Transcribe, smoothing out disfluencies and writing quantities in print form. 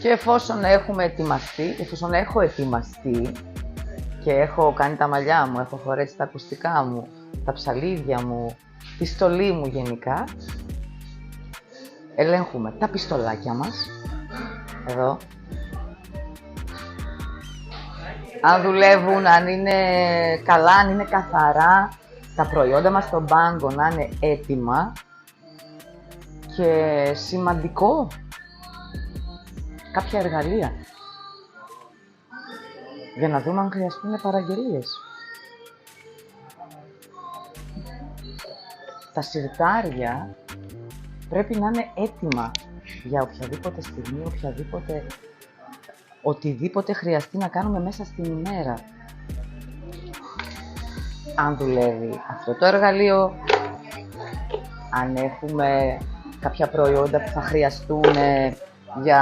Και εφόσον έχω ετοιμαστεί και έχω κάνει τα μαλλιά μου, έχω φορέσει τα ακουστικά μου, τα ψαλίδια μου, τη στολή μου γενικά, ελέγχουμε τα πιστολάκια μας, εδώ. Αν δουλεύουν, αν είναι καλά, αν είναι καθαρά, τα προϊόντα μας στον πάγκο να είναι έτοιμα. Και σημαντικό, κάποια εργαλεία, για να δούμε αν χρειαστούν παραγγελίες. Τα συρτάρια πρέπει να είναι έτοιμα για οποιαδήποτε στιγμή, οτιδήποτε χρειαστεί να κάνουμε μέσα στην ημέρα. Αν δουλεύει αυτό το εργαλείο, αν έχουμε κάποια προϊόντα που θα χρειαστούν για